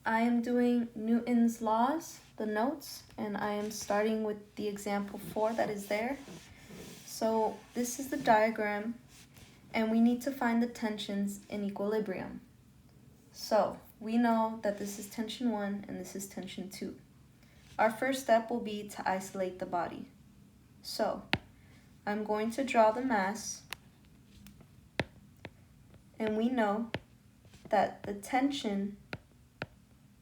I am doing Newton's laws, the notes, and I am starting with the example 4 that is there. So this is the diagram, and we need to find the tensions in equilibrium. So we know that this is tension 1 and this is tension 2. Our first step will be to isolate the body. So I'm going to draw the mass, and we know that the tension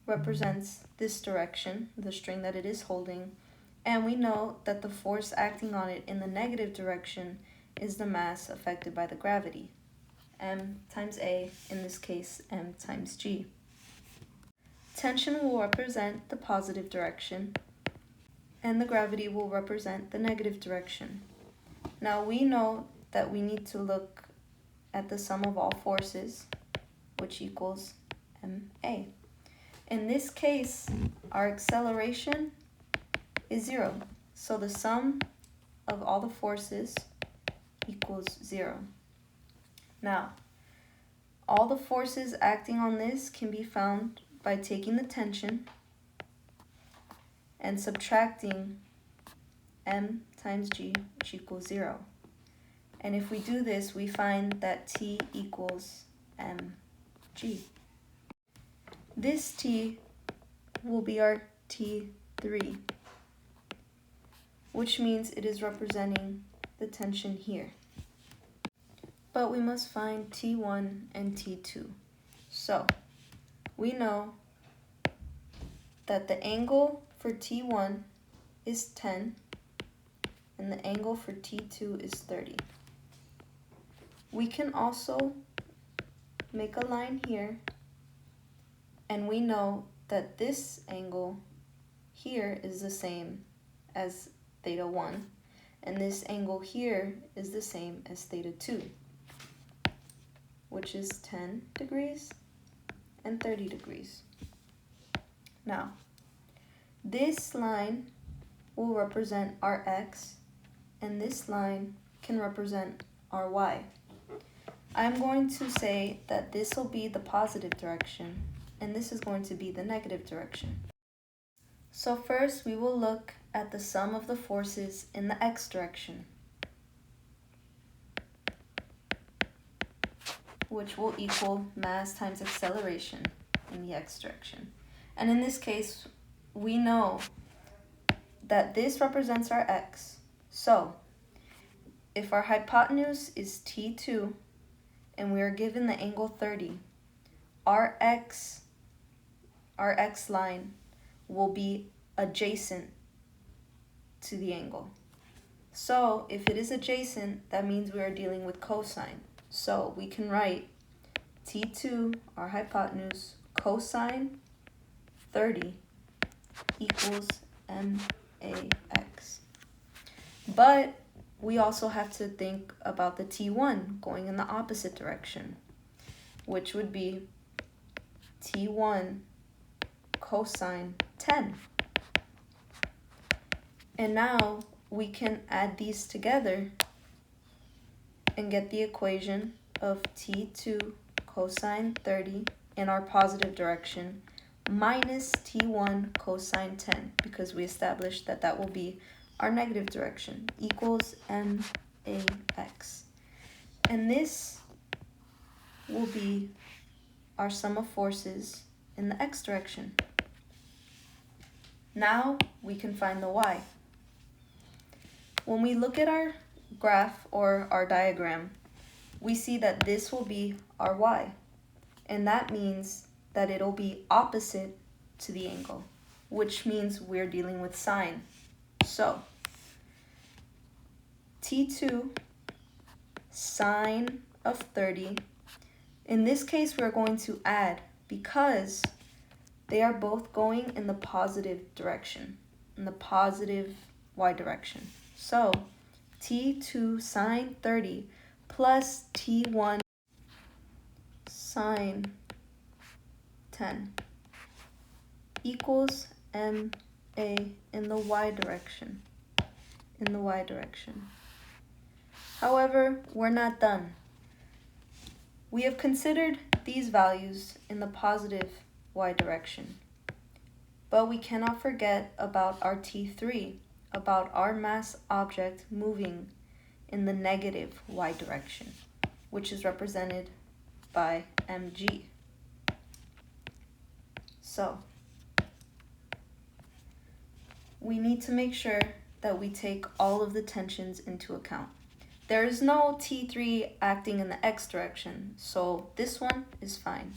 represents this direction, the string that it is holding, and we know that the force acting on it in the negative direction is the mass affected by the gravity, m times a, in this case m times g. Tension will represent the positive direction, and the gravity will represent the negative direction. Now we know that we need to look at the sum of all forces, which equals ma. In this case, our acceleration is 0. So the sum of all the forces equals 0. Now, all the forces acting on this can be found by taking the tension and subtracting m times g, which equals 0. And if we do this, we find that T equals mg. This T will be our T3, which means it is representing the tension here. But we must find T1 and T2. So we know that the angle for T1 is 10 and the angle for T2 is 30. We can also make a line here, and we know that this angle here is the same as theta 1, and this angle here is the same as theta 2, which is 10 degrees and 30 degrees. Now, this line will represent our x, and this line can represent our y. I'm going to say that this will be the positive direction, and this is going to be the negative direction. So first we will look at the sum of the forces in the x direction, which will equal mass times acceleration in the x direction. And in this case, we know that this represents our x. So if our hypotenuse is T2 and we are given the angle 30, our x line will be adjacent to the angle. So if it is adjacent, that means we are dealing with cosine. So we can write T2, our hypotenuse, cosine 30 equals max. But we also have to think about the T1 going in the opposite direction, which would be T1 cosine 10. And now we can add these together and get the equation of T2 cosine 30 in our positive direction minus T1 cosine 10, because we established that that will be our negative direction, equals max. And this will be our sum of forces in the x direction. Now we can find the y. When we look at our graph or our diagram, we see that this will be our y, and that means that it'll be opposite to the angle, which means we're dealing with sine. So T2 sine of 30, in this case we're going to add because they are both going in the positive direction, in the positive y direction. So T2 sine 30 plus T1 sine 10 equals ma in the y direction. However, we're not done. We have considered these values in the positive y direction. But we cannot forget about our T3, about our mass object moving in the negative y direction, which is represented by mg. So, we need to make sure that we take all of the tensions into account. There is no T3 acting in the x direction, so this one is fine.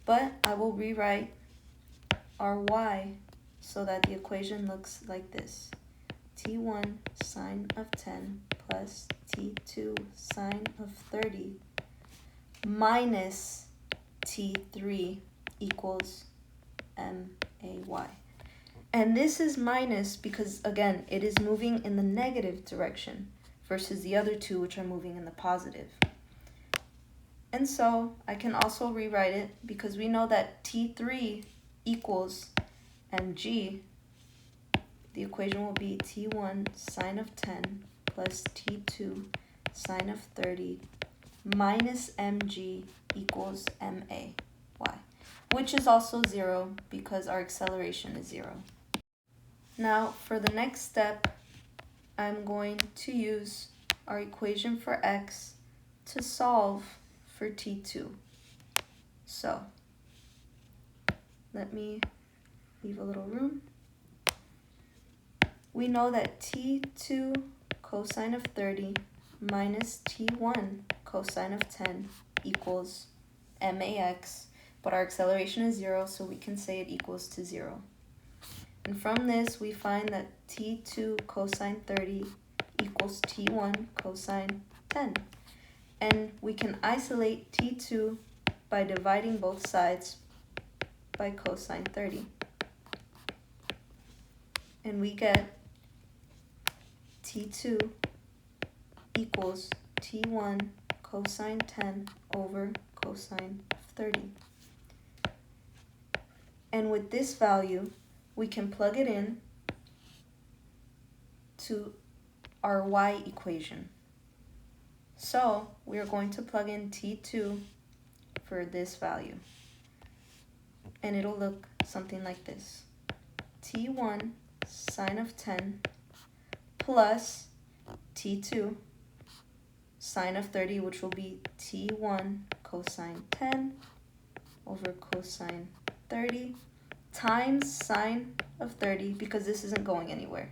But I will rewrite our y so that the equation looks like this. T1 sine of 10 plus T2 sine of 30 minus T3 equals MAY. And this is minus because, again, it is moving in the negative direction versus the other two, which are moving in the positive. And so I can also rewrite it because we know that T3 equals mg. The equation will be T1 sine of 10 plus T2 sine of 30 minus mg equals MAY, which is also 0 because our acceleration is 0. Now, for the next step, I'm going to use our equation for x to solve for T2. So, let me leave a little room. We know that T2 cosine of 30 minus T1 cosine of 10 equals max, but our acceleration is 0, so we can say it equals to 0. And from this, we find that T2 cosine 30 equals T1 cosine 10. And we can isolate T2 by dividing both sides by cosine 30. And we get T2 equals T1 cosine 10 over cosine 30. And with this value, we can plug it in to our y equation. So we are going to plug in T2 for this value. And it'll look something like this. T1 sine of 10 plus T2 sine of 30, which will be T1 cosine 10 over cosine 30 times sine of 30, because this isn't going anywhere.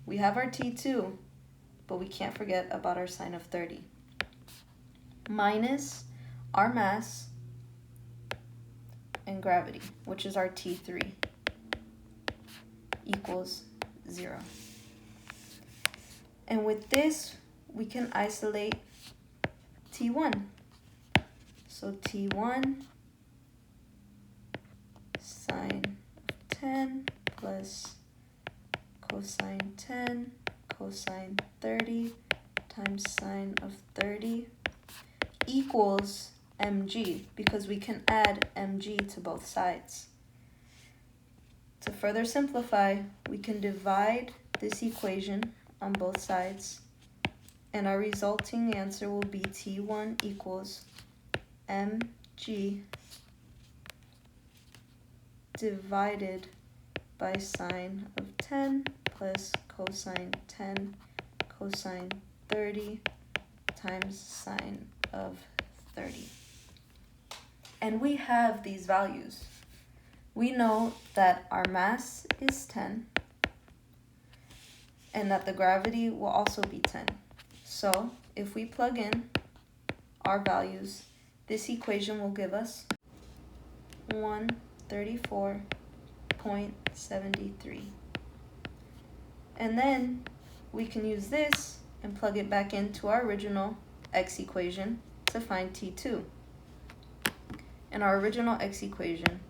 We have our T2, but we can't forget about our sine of 30. Minus our mass and gravity, which is our T3, equals 0. And with this, we can isolate T1. So T1 sine of 10 plus cosine 10 cosine 30 times sine of 30 equals mg, because we can add mg to both sides. To further simplify, we can divide this equation on both sides, and our resulting answer will be T1 equals mg divided by sine of 10 plus cosine 10 cosine 30 times sine of 30. And we have these values. We know that our mass is 10 and that the gravity will also be 10. So if we plug in our values, this equation will give us 134.73. And then we can use this and plug it back into our original x equation to find T2. And our original x equation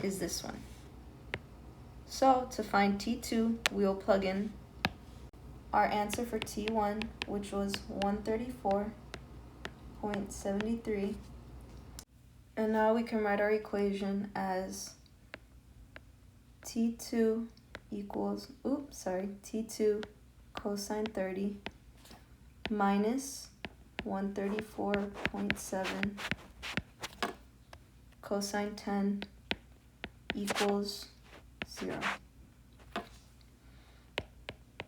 is this one. So to find T2, we'll plug in our answer for T1, which was 134.73. And now we can write our equation as T2 equals, T2 cosine 30 minus 134.7 cosine 10 equals 0,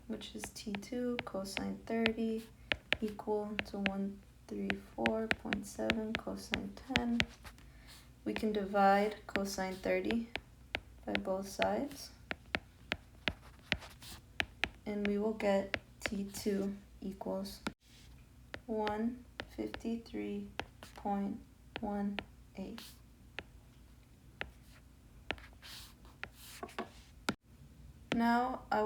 which is T2 cosine 30 equal to 134.7 cosine 10. We can divide cosine 30 by both sides, and we will get T2 equals 153.18. Now I will